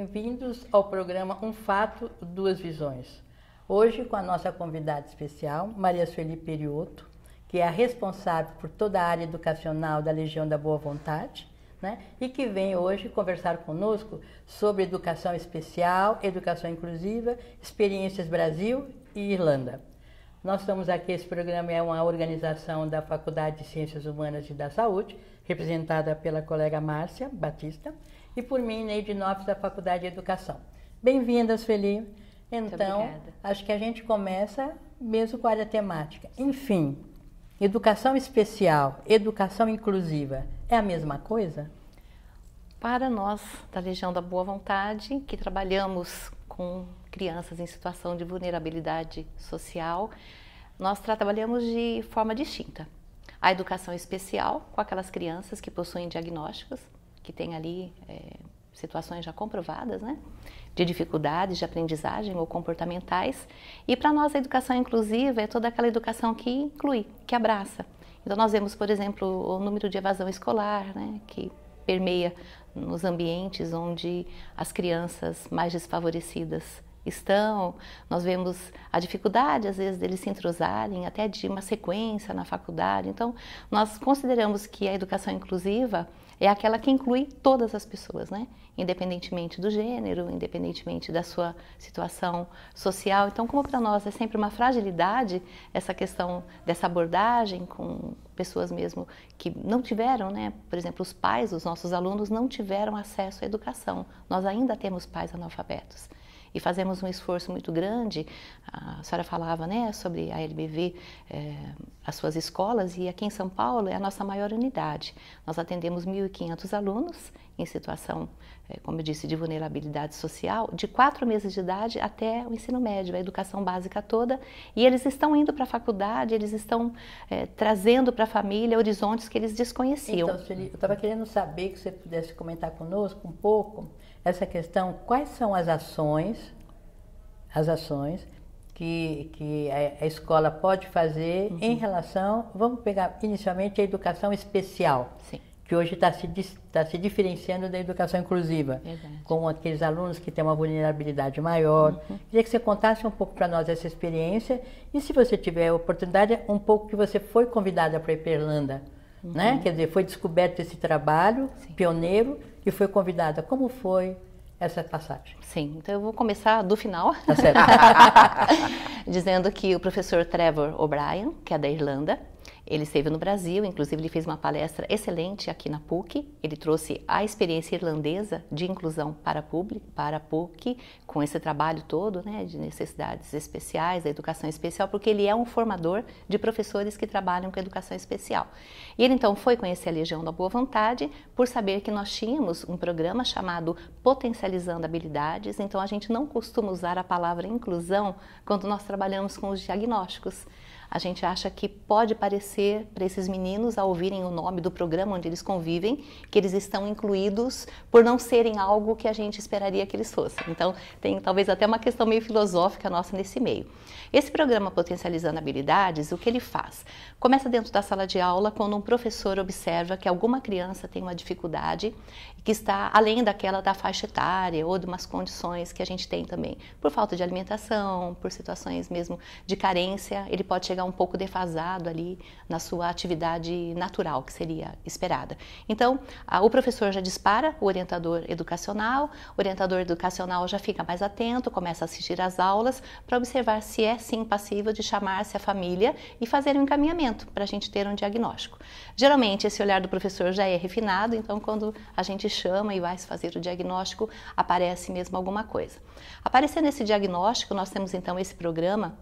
bem-vindos ao programa Um Fato, Duas Visões. Hoje com a nossa convidada especial, Maria Sueli Periotto, que é a responsável por toda a área educacional da Legião da Boa Vontade, né? E que vem hoje conversar conosco sobre educação especial, educação inclusiva, experiências Brasil e Irlanda. Nós estamos aqui, esse programa é uma organização da Faculdade de Ciências Humanas e da Saúde, representada pela colega Márcia Batista, e por mim, Neide Nopes, da Faculdade de Educação. Bem-vinda, Sueli. Então, acho que a gente começa mesmo com a área temática. Enfim, educação especial, educação inclusiva, é a mesma coisa? Para nós, da Legião da Boa Vontade, que trabalhamos com crianças em situação de vulnerabilidade social, nós trabalhamos de forma distinta. A educação especial, com aquelas crianças que possuem diagnósticos, que têm ali situações já comprovadas, né, de dificuldades de aprendizagem ou comportamentais. E para nós a educação inclusiva é toda aquela educação que inclui, que abraça. Então nós vemos, por exemplo, o número de evasão escolar, né, que permeia nos ambientes onde as crianças mais desfavorecidas estão. Nós vemos a dificuldade, às vezes, deles se entrosarem, até de uma sequência na faculdade. Então, nós consideramos que a educação inclusiva é aquela que inclui todas as pessoas, né? Independentemente do gênero, independentemente da sua situação social. Então, como para nós é sempre uma fragilidade essa questão dessa abordagem com pessoas mesmo que não tiveram, né? Por exemplo, os pais, os nossos alunos não tiveram acesso à educação. Nós ainda temos pais analfabetos. E fazemos um esforço muito grande. A senhora falava, né, sobre a LBV, as suas escolas, e aqui em São Paulo é a nossa maior unidade. Nós atendemos 1.500 alunos em situação, como eu disse, de vulnerabilidade social, de 4 meses de idade até o ensino médio, a educação básica toda, e eles estão indo para a faculdade, eles estão trazendo para a família horizontes que eles desconheciam. Então, Sueli, eu estava querendo saber que você pudesse comentar conosco um pouco essa questão, quais são as ações que a escola pode fazer em relação, vamos pegar inicialmente a educação especial, Sim. que hoje está se diferenciando da educação inclusiva, Verdade. com aqueles alunos que têm uma vulnerabilidade maior. Queria que você contasse um pouco para nós essa experiência e, se você tiver a oportunidade, um pouco que você foi convidada para ir para a Irlanda, né? Quer dizer, foi descoberto esse trabalho, Sim. pioneiro, e foi convidada. Como foi essa passagem? Sim, então eu vou começar do final, Tá certo. dizendo que o professor Trevor O'Brien, que é da Irlanda, ele esteve no Brasil, inclusive ele fez uma palestra excelente aqui na PUC. Ele trouxe a experiência irlandesa de inclusão para a PUC, com esse trabalho todo, né, de necessidades especiais, da educação especial, porque ele é um formador de professores que trabalham com educação especial. E ele então foi conhecer a Legião da Boa Vontade por saber que nós tínhamos um programa chamado Potencializando Habilidades. Então a gente não costuma usar a palavra inclusão quando nós trabalhamos com os diagnósticos. A gente acha que pode parecer para esses meninos, ao ouvirem o nome do programa onde eles convivem, que eles estão incluídos por não serem algo que a gente esperaria que eles fossem. Então, tem talvez até uma questão meio filosófica nossa nesse meio. Esse programa Potencializando Habilidades, o que ele faz? Começa dentro da sala de aula, quando um professor observa que alguma criança tem uma dificuldade que está além daquela da faixa etária ou de umas condições que a gente tem também, por falta de alimentação, por situações mesmo de carência, ele pode chegar um pouco defasado ali na sua atividade natural, que seria esperada. Então, o professor já dispara o orientador educacional já fica mais atento, começa a assistir às aulas para observar se é sim passível de chamar-se a família e fazer um encaminhamento para a gente ter um diagnóstico. Geralmente, esse olhar do professor já é refinado, então quando a gente chama e vai se fazer o diagnóstico, aparece mesmo alguma coisa. Aparecendo esse diagnóstico, nós temos então esse programa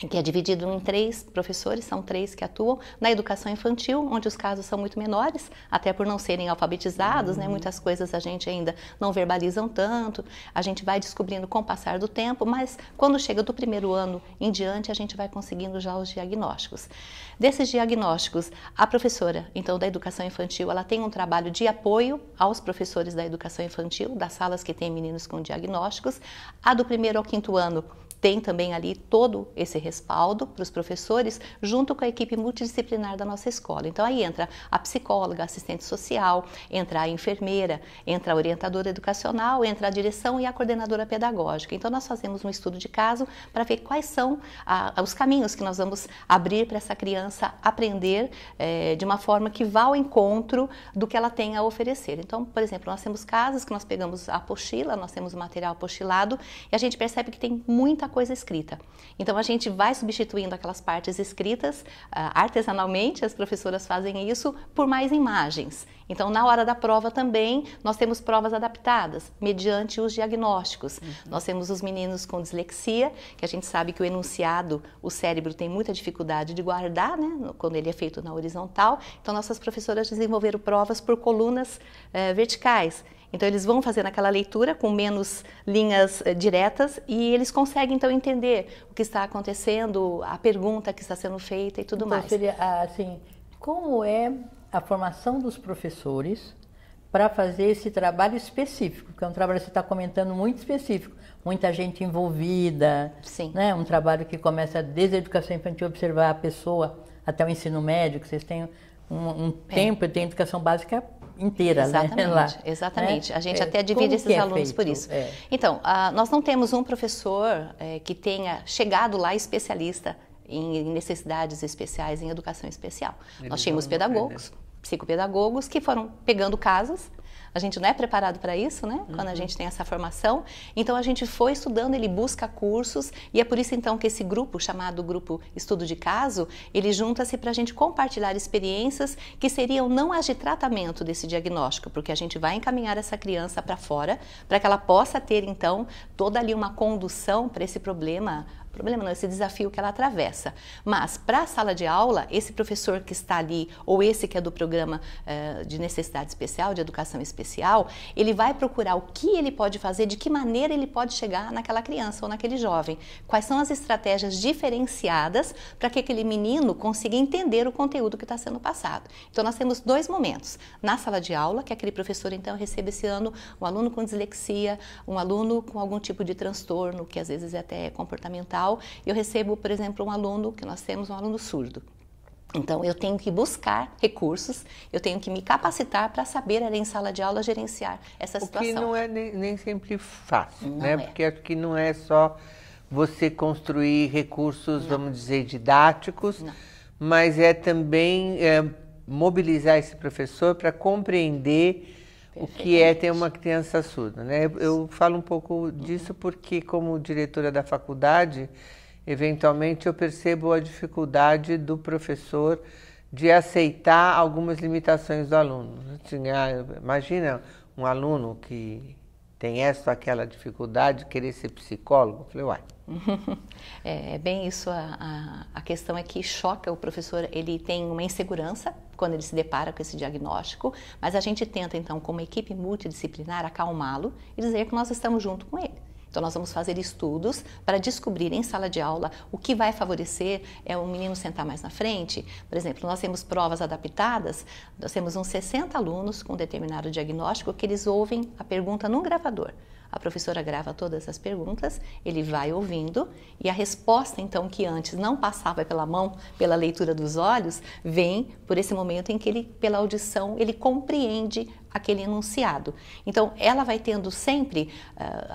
que é dividido em 3 professores, são 3 que atuam na educação infantil, onde os casos são muito menores, até por não serem alfabetizados, né? Muitas coisas a gente ainda não verbalizam tanto, a gente vai descobrindo com o passar do tempo, mas quando chega do 1º ano em diante, a gente vai conseguindo já os diagnósticos. Desses diagnósticos, a professora, então, da educação infantil, ela tem um trabalho de apoio aos professores da educação infantil, das salas que têm meninos com diagnósticos. A do 1º ao 5º ano têm também ali todo esse respaldo para os professores, junto com a equipe multidisciplinar da nossa escola. Então aí entra a psicóloga, a assistente social, entra a enfermeira, entra a orientadora educacional, entra a direção e a coordenadora pedagógica. Então nós fazemos um estudo de caso para ver quais são os caminhos que nós vamos abrir para essa criança aprender de uma forma que vá ao encontro do que ela tem a oferecer. Então, por exemplo, nós temos casos que nós pegamos a apostila, nós temos o material apostilado e a gente percebe que tem muita coisa escrita. Então a gente vai substituindo aquelas partes escritas artesanalmente, as professoras fazem isso, por mais imagens. Então na hora da prova também nós temos provas adaptadas, mediante os diagnósticos. Nós temos os meninos com dislexia, que a gente sabe que o enunciado, o cérebro tem muita dificuldade de guardar, né, quando ele é feito na horizontal. Então nossas professoras desenvolveram provas por colunas verticais. Então eles vão fazendo aquela leitura com menos linhas diretas e eles conseguem então entender o que está acontecendo, a pergunta que está sendo feita e tudo mais. Seria assim, como é a formação dos professores para fazer esse trabalho específico, que é um trabalho que você está comentando muito específico, muita gente envolvida, Sim. Né? Um trabalho que começa desde a educação infantil, observar a pessoa até o ensino médio, que vocês têm um tempo e tem educação básica inteira, exatamente, né? Lá, exatamente. Né? A gente até divide esses alunos por isso. Então, nós não temos um professor que tenha chegado lá especialista em necessidades especiais, em educação especial. Nós tínhamos pedagogos, psicopedagogos que foram pegando casos. A gente não é preparado para isso, né? Quando a gente tem essa formação. Então a gente foi estudando, ele busca cursos e é por isso então que esse grupo, chamado Grupo Estudo de Caso, ele junta-se para a gente compartilhar experiências que seriam não as de tratamento desse diagnóstico, porque a gente vai encaminhar essa criança para fora, para que ela possa ter então toda ali uma condução para esse problema não, esse desafio que ela atravessa. Mas para a sala de aula, esse professor que está ali, ou esse que é do programa de necessidade especial, de educação especial, ele vai procurar o que ele pode fazer, de que maneira ele pode chegar naquela criança ou naquele jovem. Quais são as estratégias diferenciadas para que aquele menino consiga entender o conteúdo que está sendo passado. Então nós temos dois momentos. Na sala de aula, que aquele professor então recebe esse ano um aluno com dislexia, um aluno com algum tipo de transtorno, que às vezes é até comportamental. Eu recebo, por exemplo, um aluno, que nós temos um aluno surdo. Então, eu tenho que buscar recursos, eu tenho que me capacitar para saber, ali em sala de aula, gerenciar essa situação. O que não é nem sempre fácil, não né? É. Porque acho que não é só você construir recursos, vamos dizer, didáticos, mas é também mobilizar esse professor para compreender o que é ter uma criança surda, né? Eu falo um pouco disso porque, como diretora da faculdade, eventualmente eu percebo a dificuldade do professor de aceitar algumas limitações do aluno. Imagina um aluno que tem essa ou aquela dificuldade de querer ser psicólogo. Eu falei, uai. É bem isso, a questão é que choca o professor, ele tem uma insegurança quando ele se depara com esse diagnóstico, mas a gente tenta então, como equipe multidisciplinar, acalmá-lo e dizer que nós estamos junto com ele. Então nós vamos fazer estudos para descobrir em sala de aula o que vai favorecer o menino sentar mais na frente. Por exemplo, nós temos provas adaptadas, nós temos uns 60 alunos com determinado diagnóstico que eles ouvem a pergunta num gravador. A professora grava todas as perguntas, ele vai ouvindo e a resposta, então, que antes não passava pela mão, pela leitura dos olhos, vem por esse momento em que ele, pela audição, ele compreende aquele enunciado. Então, ela vai tendo sempre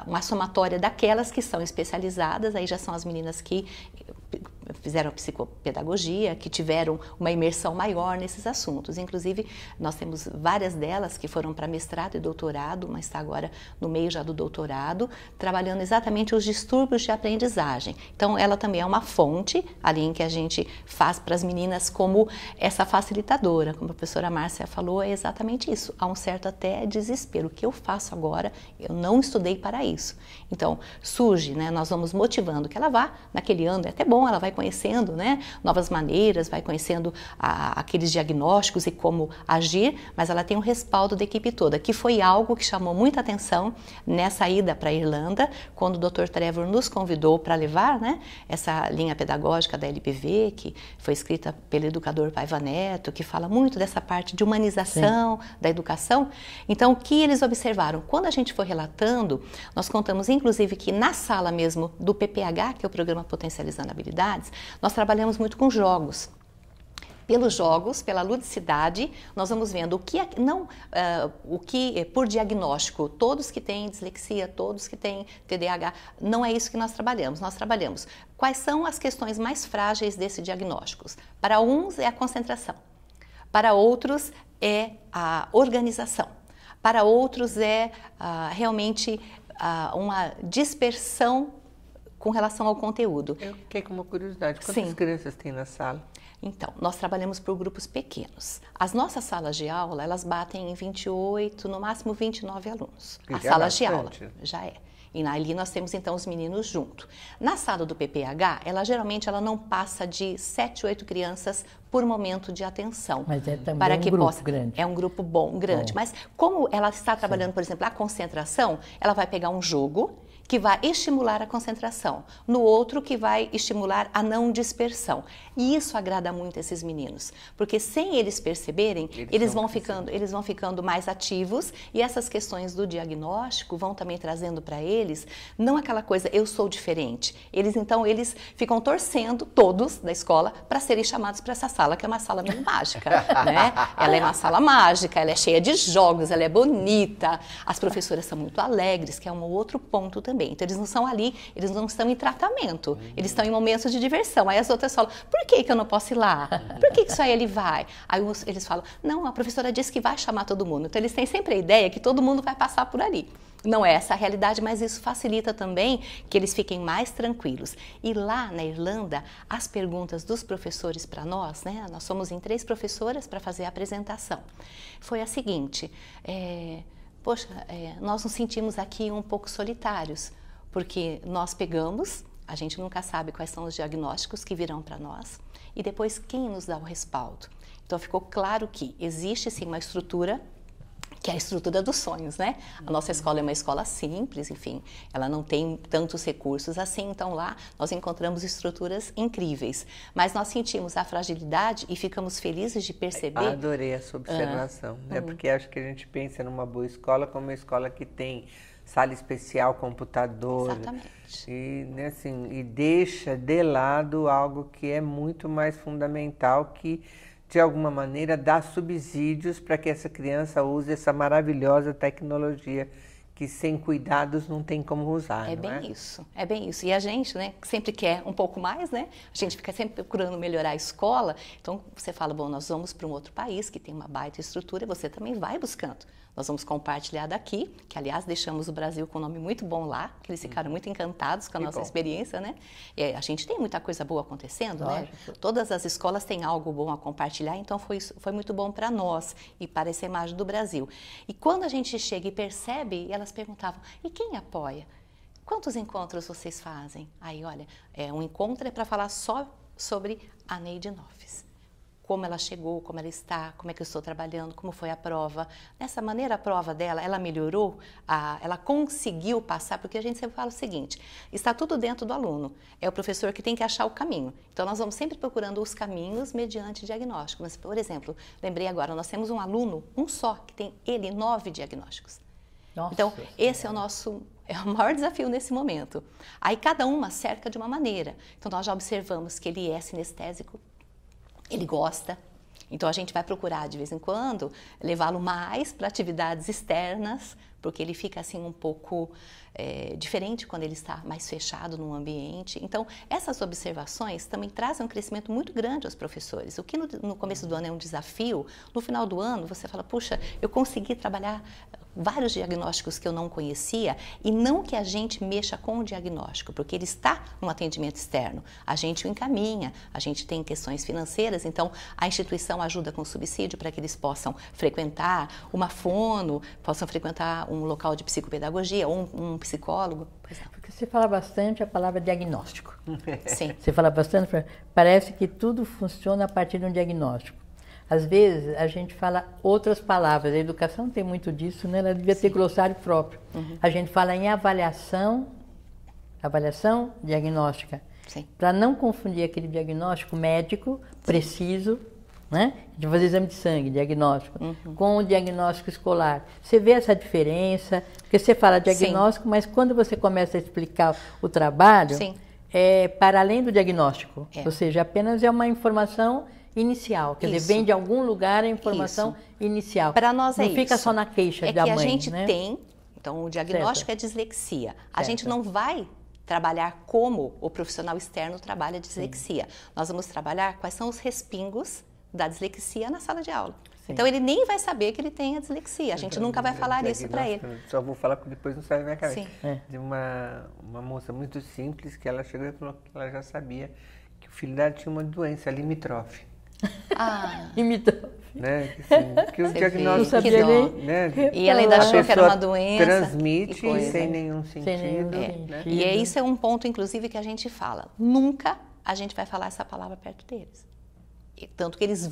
uma somatória daquelas que são especializadas, aí já são as meninas que fizeram psicopedagogia, que tiveram uma imersão maior nesses assuntos. Inclusive, nós temos várias delas que foram para mestrado e doutorado, mas está agora no meio já do doutorado, trabalhando exatamente os distúrbios de aprendizagem. Então, ela também é uma fonte ali em que a gente faz para as meninas como essa facilitadora. Como a professora Márcia falou, é exatamente isso. Há um certo até desespero. O que eu faço agora? Eu não estudei para isso. Então, surge, né? Nós vamos motivando que ela vá, naquele ano é até bom, ela vai conhecendo, né, novas maneiras, vai conhecendo aqueles diagnósticos e como agir, mas ela tem um respaldo da equipe toda, que foi algo que chamou muita atenção nessa ida para a Irlanda, quando o Dr. Trevor nos convidou para levar, né, essa linha pedagógica da LPV, que foi escrita pelo educador Paiva Neto, que fala muito dessa parte de humanização da educação. Então, o que eles observaram? Quando a gente foi relatando, nós contamos inclusive que na sala mesmo do PPH, que é o Programa Potencializando Habilidades, nós trabalhamos muito com jogos. Pelos jogos, pela ludicidade, nós vamos vendo o que por diagnóstico, todos que têm dislexia, todos que têm TDAH, não é isso que nós trabalhamos. Nós trabalhamos quais são as questões mais frágeis desse diagnóstico. Para uns é a concentração, para outros é a organização, para outros é realmente uma dispersão com relação ao conteúdo. Eu fiquei com uma curiosidade, quantas crianças tem na sala? Então, nós trabalhamos por grupos pequenos. As nossas salas de aula, elas batem em 28, no máximo 29 alunos. A sala de aula já é. E ali nós temos então os meninos junto. Na sala do PPH, geralmente não passa de 7, 8 crianças por momento de atenção. Mas é também para um que grupo possa, grande. É um grupo grande. Mas como ela está trabalhando, por exemplo, a concentração, ela vai pegar um jogo que vai estimular a concentração, no outro que vai estimular a não dispersão. E isso agrada muito esses meninos, porque sem eles perceberem, eles vão ficando mais ativos, e essas questões do diagnóstico vão também trazendo para eles, não aquela coisa, eu sou diferente. Eles ficam torcendo, todos da escola, para serem chamados para essa sala, que é uma sala meio mágica, né? Ela é uma sala mágica, ela é cheia de jogos, ela é bonita, as professoras são muito alegres, que é um outro ponto também. Então, eles não são ali, eles não estão em tratamento, eles estão em momentos de diversão. Aí as outras falam, por que eu não posso ir lá? Por que só ele vai? Aí eles falam, não, a professora disse que vai chamar todo mundo. Então, eles têm sempre a ideia que todo mundo vai passar por ali. Não é essa a realidade, mas isso facilita também que eles fiquem mais tranquilos. E lá na Irlanda, as perguntas dos professores para nós, né? Nós somos em 3 professoras para fazer a apresentação. Foi a seguinte, nós nos sentimos aqui um pouco solitários, porque nós pegamos, a gente nunca sabe quais são os diagnósticos que virão para nós, e depois quem nos dá o respaldo. Então ficou claro que existe sim uma estrutura, que é a estrutura dos sonhos, né? A nossa escola é uma escola simples, enfim, ela não tem tantos recursos assim, então lá nós encontramos estruturas incríveis, mas nós sentimos a fragilidade e ficamos felizes de perceber... Adorei essa observação, né? Porque acho que a gente pensa numa boa escola como uma escola que tem sala especial, computador. Exatamente. E, né, assim, e deixa de lado algo que é muito mais fundamental, que de alguma maneira dá subsídios para que essa criança use essa maravilhosa tecnologia que sem cuidados não tem como usar. É bem isso, é bem isso. E a gente, né, sempre quer um pouco mais, né? A gente fica sempre procurando melhorar a escola. Então você fala, bom, nós vamos para um outro país que tem uma baita estrutura, e você também vai buscando. Nós vamos compartilhar daqui, que aliás deixamos o Brasil com um nome muito bom lá, que eles ficaram muito encantados com a nossa experiência, né? E a gente tem muita coisa boa acontecendo, né? Todas as escolas têm algo bom a compartilhar, então foi muito bom para nós e para essa imagem do Brasil. E quando a gente chega e percebe, elas perguntavam, e quem apoia? Quantos encontros vocês fazem? Aí, olha, um encontro é para falar só sobre a Neide Nofes. Como ela chegou, como ela está, como é que eu estou trabalhando, como foi a prova. Dessa maneira, a prova dela, ela melhorou, ela conseguiu passar, porque a gente sempre fala o seguinte, está tudo dentro do aluno, é o professor que tem que achar o caminho. Então, nós vamos sempre procurando os caminhos mediante diagnóstico. Mas, por exemplo, lembrei agora, nós temos um aluno, um só, que tem 9 diagnósticos. Nossa, então, esse é o maior desafio nesse momento. Aí, cada uma cerca de uma maneira. Então, nós já observamos que ele é sinestésico, ele gosta, então a gente vai procurar de vez em quando levá-lo mais para atividades externas, porque ele fica assim um pouco diferente quando ele está mais fechado num ambiente. Então essas observações também trazem um crescimento muito grande aos professores. O que no começo do ano é um desafio, no final do ano você fala, puxa, eu consegui trabalhar vários diagnósticos que eu não conhecia, e não que a gente mexa com o diagnóstico, porque ele está no atendimento externo. A gente o encaminha, a gente tem questões financeiras, então a instituição ajuda com subsídio para que eles possam frequentar uma fono, possam frequentar um local de psicopedagogia ou um psicólogo. Porque você fala bastante a palavra diagnóstico. Sim. Você fala bastante, parece que tudo funciona a partir de um diagnóstico. Às vezes a gente fala outras palavras, a educação tem muito disso, né? Ela devia ter glossário próprio. A gente fala em avaliação diagnóstica, para não confundir aquele diagnóstico médico preciso, né? De fazer exame de sangue, diagnóstico, com o diagnóstico escolar. Você vê essa diferença, porque você fala diagnóstico, mas quando você começa a explicar o trabalho, é para além do diagnóstico, ou seja, apenas é uma informação inicial, quer dizer, vem de algum lugar a informação inicial. Para nós não fica só na queixa da mãe. É que a gente né? tem, então o diagnóstico é dislexia. A gente não vai trabalhar como o profissional externo trabalha a dislexia. Nós vamos trabalhar quais são os respingos da dislexia na sala de aula. Então ele nem vai saber que ele tem a dislexia. A gente nunca vai falar isso para ele. Só vou falar porque depois não sai da minha cabeça. Sim. De uma moça muito simples que ela chegou e falou que ela já sabia que o filho dela tinha uma doença limítrofe. Limítrofe. Né? Que o diagnóstico sabia nem. Né? E ela ainda achou que era uma doença. Transmite sem nenhum sentido. Né? E isso é um ponto, inclusive, que a gente fala. Nunca a gente vai falar essa palavra perto deles. Tanto que eles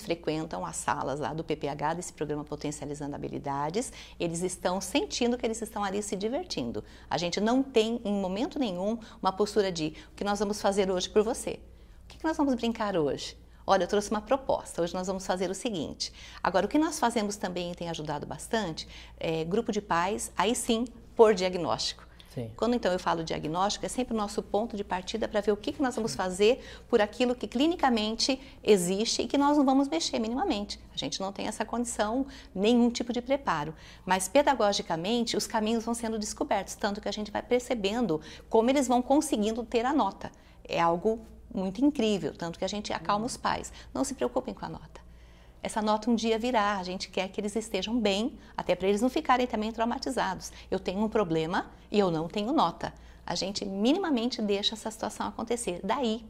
frequentam as salas lá do PPH, desse programa Potencializando Habilidades, eles estão sentindo que eles estão ali se divertindo. A gente não tem, em momento nenhum, uma postura de o que nós vamos fazer hoje por você? O que nós vamos brincar hoje? Olha, eu trouxe uma proposta, hoje nós vamos fazer o seguinte. Agora, o que nós fazemos também e tem ajudado bastante, é grupo de pais, aí sim, por diagnóstico. Quando então eu falo diagnóstico, é sempre o nosso ponto de partida para ver o que nós vamos fazer por aquilo que clinicamente existe e que nós não vamos mexer minimamente. A gente não tem essa condição, nenhum tipo de preparo. Mas pedagogicamente os caminhos vão sendo descobertos, tanto que a gente vai percebendo como eles vão conseguindo ter a nota. É algo muito incrível, tanto que a gente acalma os pais. Não se preocupem com a nota. Essa nota um dia virá, a gente quer que eles estejam bem, até para eles não ficarem também traumatizados. Eu tenho um problema e eu não tenho nota. A gente minimamente deixa essa situação acontecer. Daí,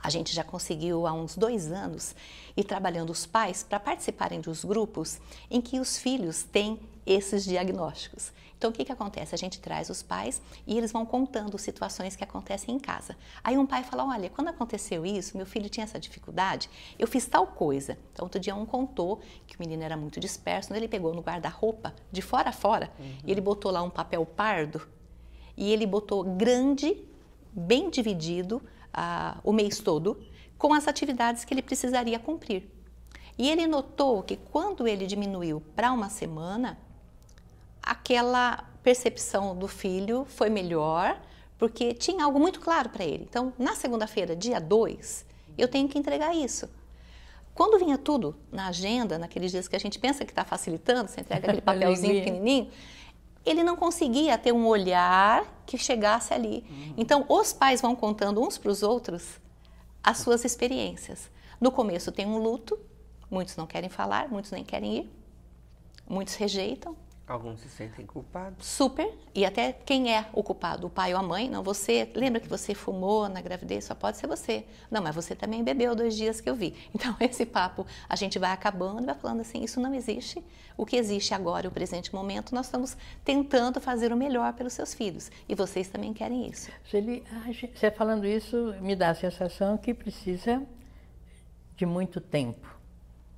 a gente já conseguiu há uns 2 anos ir trabalhando os pais para participarem dos grupos em que os filhos têm esses diagnósticos. Então, o que acontece? A gente traz os pais e eles vão contando situações que acontecem em casa. Aí um pai fala, olha, quando aconteceu isso, meu filho tinha essa dificuldade, eu fiz tal coisa. Então, outro dia um contou que o menino era muito disperso, ele pegou no guarda-roupa, de fora a fora, e ele botou lá um papel pardo, e ele botou grande, bem dividido, o mês todo, com as atividades que ele precisaria cumprir. E ele notou que quando ele diminuiu para uma semana, aquela percepção do filho foi melhor, porque tinha algo muito claro para ele. Então, na segunda-feira, dia 2, eu tenho que entregar isso. Quando vinha tudo na agenda, naqueles dias que a gente pensa que está facilitando, você entrega aquele papelzinho pequenininho, ele não conseguia ter um olhar que chegasse ali. Então, os pais vão contando uns para os outros as suas experiências. No começo tem um luto, muitos não querem falar, muitos nem querem ir, muitos rejeitam. Alguns se sentem culpados. Super. E até quem é o culpado? O pai ou a mãe? Não, você. Lembra que você fumou na gravidez? Só pode ser você. Não, mas você também bebeu 2 dias que eu vi. Então, esse papo, a gente vai acabando e vai falando assim, isso não existe. O que existe agora, o presente momento, nós estamos tentando fazer o melhor pelos seus filhos. E vocês também querem isso. Você falando isso, me dá a sensação que precisa de muito tempo,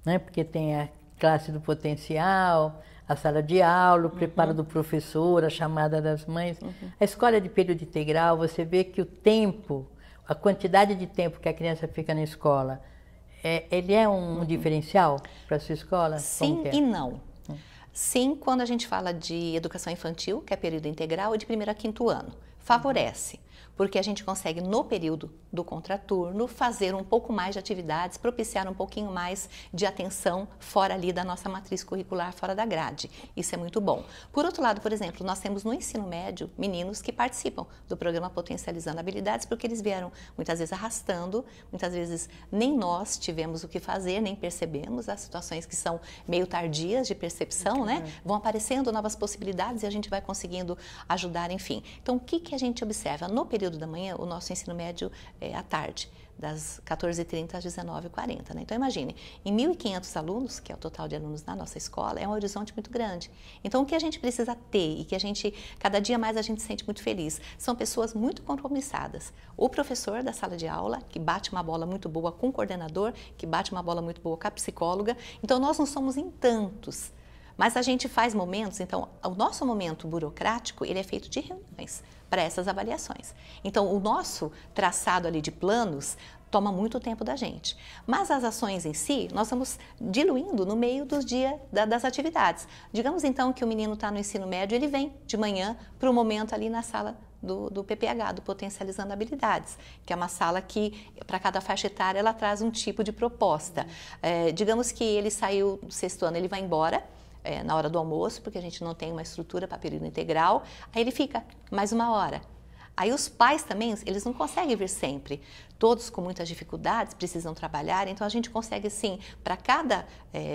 né? Porque tem a classe do potencial, a sala de aula, o preparo do professor, a chamada das mães. A escola de período integral, você vê que o tempo, a quantidade de tempo que a criança fica na escola, ele é um diferencial para a sua escola? Sim e não. Sim, quando a gente fala de educação infantil, que é período integral, é de 1º a 5º ano. Favorece. porque a gente consegue, no período do contraturno, fazer um pouco mais de atividades, propiciar um pouquinho mais de atenção fora ali da nossa matriz curricular, fora da grade. Isso é muito bom. Por outro lado, por exemplo, nós temos no ensino médio meninos que participam do programa Potencializando Habilidades, porque eles vieram muitas vezes arrastando, muitas vezes nem nós tivemos o que fazer, nem percebemos as situações que são meio tardias de percepção, né? Vão aparecendo novas possibilidades e a gente vai conseguindo ajudar, enfim. Então, o que a gente observa? No período da manhã, o nosso ensino médio é à tarde, das 14h30 às 19h40. Né? Então, imagine, em 1.500 alunos, que é o total de alunos na nossa escola, é um horizonte muito grande. Então, o que a gente precisa ter e que a gente, cada dia mais a gente se sente muito feliz, são pessoas muito compromissadas. O professor da sala de aula, que bate uma bola muito boa com o coordenador, que bate uma bola muito boa com a psicóloga. Então, nós não somos em tantos, mas a gente faz momentos, então, o nosso momento burocrático, ele é feito de reuniões para essas avaliações. Então, o nosso traçado ali de planos toma muito tempo da gente. Mas as ações em si, nós vamos diluindo no meio dos dias das atividades. Digamos, então, que o menino está no ensino médio, ele vem de manhã para o momento ali na sala do PPH, do Potencializando Habilidades, que é uma sala que, para cada faixa etária, ela traz um tipo de proposta. Digamos que ele saiu do 6º ano, ele vai embora, na hora do almoço, porque a gente não tem uma estrutura para período integral, aí ele fica mais 1 hora. Aí os pais também, eles não conseguem vir sempre, todos com muitas dificuldades, precisam trabalhar, então a gente consegue sim, para cada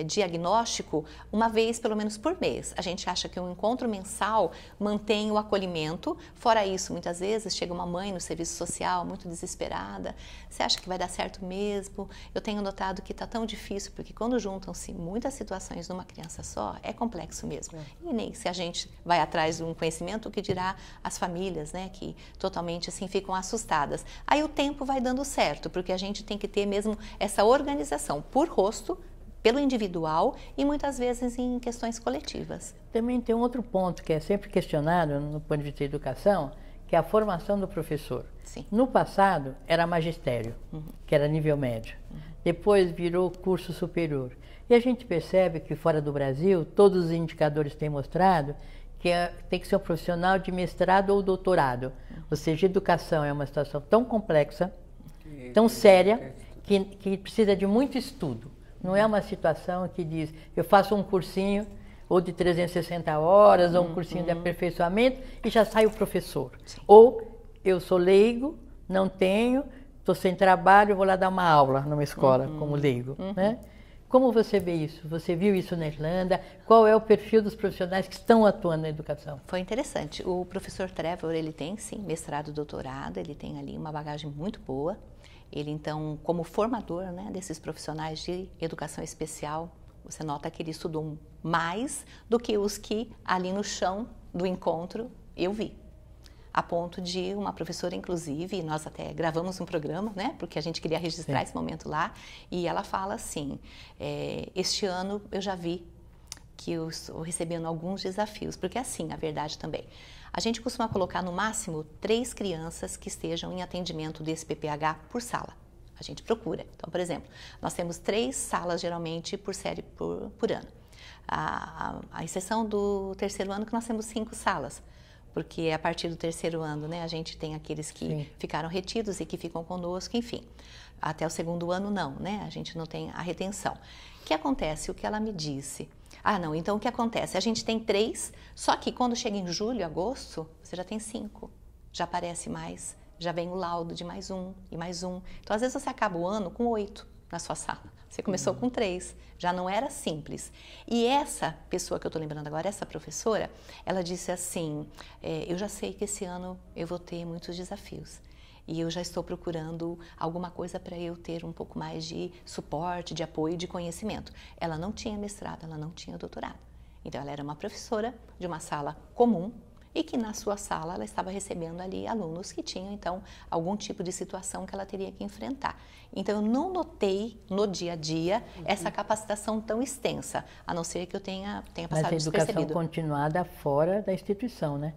diagnóstico, uma vez pelo menos por mês. A gente acha que um encontro mensal mantém o acolhimento, fora isso, muitas vezes chega uma mãe no serviço social muito desesperada, você acha que vai dar certo mesmo? Eu tenho notado que está tão difícil, porque quando juntam-se muitas situações numa criança só, é complexo mesmo. E nem se a gente vai atrás de um conhecimento, o que dirá as famílias, né, que totalmente assim ficam assustadas. Aí o tempo vai dando certo, porque a gente tem que ter mesmo essa organização por rosto, pelo individual e muitas vezes em questões coletivas. Também tem um outro ponto que é sempre questionado no ponto de vista da educação, que é a formação do professor. Sim. No passado era magistério, que era nível médio. Depois virou curso superior. E a gente percebe que fora do Brasil, todos os indicadores têm mostrado que tem que ser um profissional de mestrado ou doutorado. Ou seja, educação é uma situação tão complexa, tão séria, que precisa de muito estudo. Não é uma situação que diz, eu faço um cursinho ou de 360 horas, ou um cursinho de aperfeiçoamento e já sai o professor. Sim. Ou eu sou leigo, não tenho, estou sem trabalho, vou lá dar uma aula numa escola como leigo, né? Como você vê isso? Você viu isso na Irlanda? Qual é o perfil dos profissionais que estão atuando na educação? Foi interessante. O professor Trevor, ele tem, sim, mestrado e doutorado, ele tem ali uma bagagem muito boa. Ele, então, como formador, né, desses profissionais de educação especial, você nota que ele estudou mais do que os que ali no chão do encontro eu vi. A ponto de uma professora, inclusive, nós até gravamos um programa, né, porque a gente queria registrar esse momento lá, e ela fala assim, este ano eu já vi que eu estou recebendo alguns desafios, porque assim, a verdade também, a gente costuma colocar no máximo 3 crianças que estejam em atendimento desse PPH por sala. A gente procura. Então, por exemplo, nós temos 3 salas geralmente por série por ano. A exceção do 3º ano que nós temos 5 salas. Porque a partir do 3º ano, né, a gente tem aqueles que ficaram retidos e que ficam conosco, enfim. Até o 2º ano não, né, a gente não tem a retenção. O que acontece? O que ela me disse? Ah, não, então o que acontece? A gente tem 3, só que quando chega em julho, agosto, você já tem 5, já aparece mais, já vem o laudo de mais um e mais um. Então, às vezes você acaba o ano com 8 na sua sala. Você começou com 3, já não era simples. E essa pessoa que eu estou lembrando agora, essa professora, ela disse assim, eu já sei que esse ano eu vou ter muitos desafios. E eu já estou procurando alguma coisa para eu ter um pouco mais de suporte, de apoio, de conhecimento. Ela não tinha mestrado, ela não tinha doutorado. Então, ela era uma professora de uma sala comum, e que na sua sala ela estava recebendo ali alunos que tinham, então, algum tipo de situação que ela teria que enfrentar. Então, eu não notei no dia a dia essa capacitação tão extensa, a não ser que eu tenha passado despercebido. Mas a educação continuada fora da instituição, né?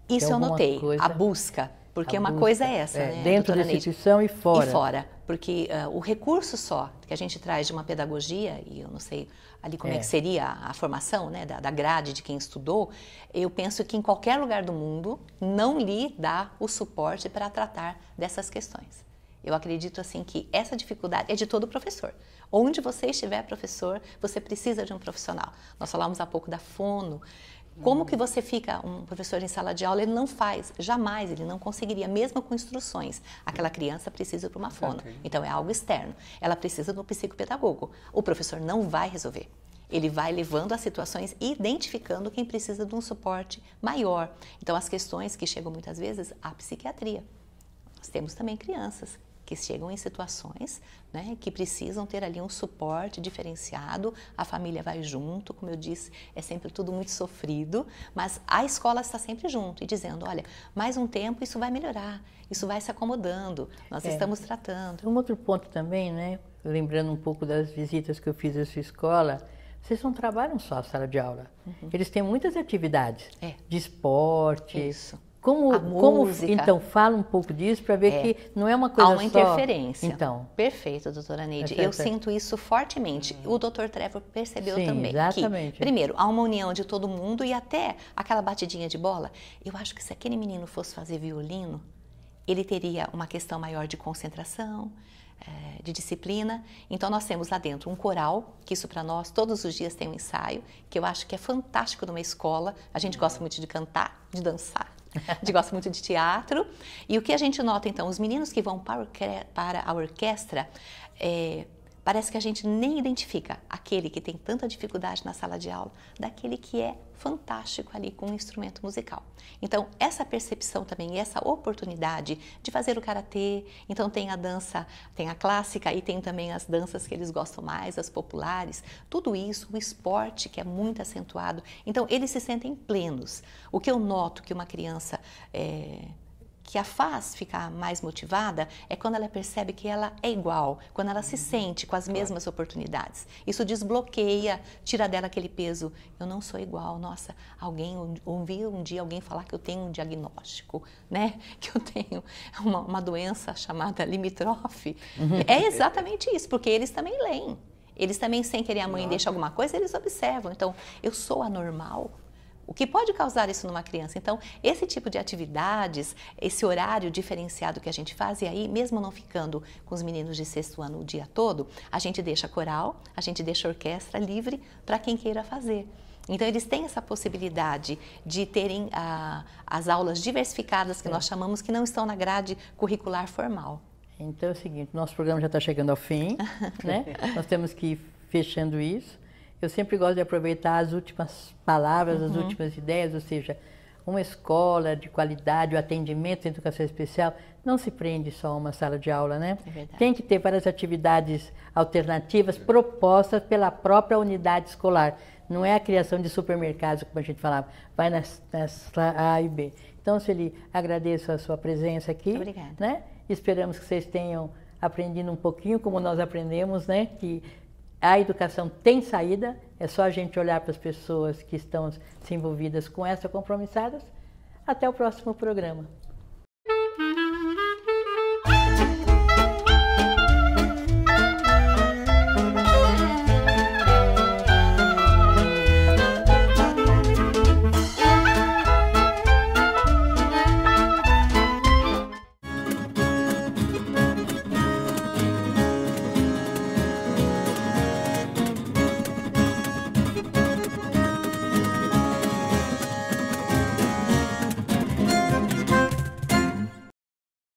Isso eu notei, a busca. Porque uma coisa é essa, né, dentro da instituição e fora. E fora, porque o recurso só que a gente traz de uma pedagogia, e eu não sei ali como é que seria a formação, né, da grade de quem estudou, eu penso que em qualquer lugar do mundo não lhe dá o suporte para tratar dessas questões. Eu acredito assim que essa dificuldade é de todo professor. Onde você estiver, professor, você precisa de um profissional. Nós falamos há pouco da fono. Como que você fica, um professor em sala de aula, ele não faz, jamais, ele não conseguiria, mesmo com instruções. Aquela criança precisa para uma fono, então é algo externo. Ela precisa do psicopedagogo. O professor não vai resolver. Ele vai levando as situações e identificando quem precisa de um suporte maior. Então, as questões que chegam muitas vezes à psiquiatria. Nós temos também crianças que chegam em situações, né, que precisam ter ali um suporte diferenciado, a família vai junto, como eu disse, é sempre tudo muito sofrido, mas a escola está sempre junto e dizendo, olha, mais um tempo isso vai melhorar, isso vai se acomodando, nós estamos tratando. Um outro ponto também, né, lembrando um pouco das visitas que eu fiz à sua escola, vocês não trabalham só a sala de aula, eles têm muitas atividades de esporte. Isso. Como, então, fala um pouco disso para ver que não é uma coisa só... Há uma interferência. Então. Perfeito, doutora Neide. Eu sinto isso fortemente. O doutor Trevor percebeu também exatamente. Que, primeiro, há uma união de todo mundo e até aquela batidinha de bola. Eu acho que se aquele menino fosse fazer violino, ele teria uma questão maior de concentração, de disciplina. Então, nós temos lá dentro um coral, que isso para nós, todos os dias tem um ensaio, que eu acho que é fantástico numa escola. A gente gosta muito de cantar, de dançar. A gente gosta muito de teatro. E o que a gente nota, então, os meninos que vão para a orquestra, parece que a gente nem identifica aquele que tem tanta dificuldade na sala de aula, daquele que é fantástico ali com um instrumento musical. Então, essa percepção também, essa oportunidade de fazer o karatê, então tem a dança, tem a clássica e tem também as danças que eles gostam mais, as populares, tudo isso, o esporte que é muito acentuado, então eles se sentem plenos. O que eu noto que uma criança que a faz ficar mais motivada é quando ela percebe que ela é igual, quando ela se sente com as mesmas oportunidades. Isso desbloqueia, tira dela aquele peso. Eu não sou igual, nossa, ouvi um dia alguém falar que eu tenho um diagnóstico, né? Que eu tenho uma doença chamada limítrofe. É exatamente isso, porque eles também leem. Eles também, sem querer a mãe deixa alguma coisa, eles observam. Então, eu sou anormal. O que pode causar isso numa criança? Então, esse tipo de atividades, esse horário diferenciado que a gente faz, e aí, mesmo não ficando com os meninos de 6º ano o dia todo, a gente deixa coral, a gente deixa orquestra livre para quem queira fazer. Então, eles têm essa possibilidade de terem as aulas diversificadas, que nós chamamos, que não estão na grade curricular formal. Então é o seguinte, nosso programa já está chegando ao fim, né? Nós temos que ir fechando isso. Eu sempre gosto de aproveitar as últimas palavras, as últimas ideias, ou seja, uma escola de qualidade, o atendimento em educação especial, não se prende só a uma sala de aula, né? É verdade. Tem que ter várias atividades alternativas propostas pela própria unidade escolar. Não é a criação de supermercados, como a gente falava, vai nas A e B. Então, Sueli, agradeço a sua presença aqui. Obrigada. Né? Esperamos que vocês tenham aprendido um pouquinho, como nós aprendemos, né? Que a educação tem saída, é só a gente olhar para as pessoas que estão se envolvidas com essa, compromissadas. Até o próximo programa.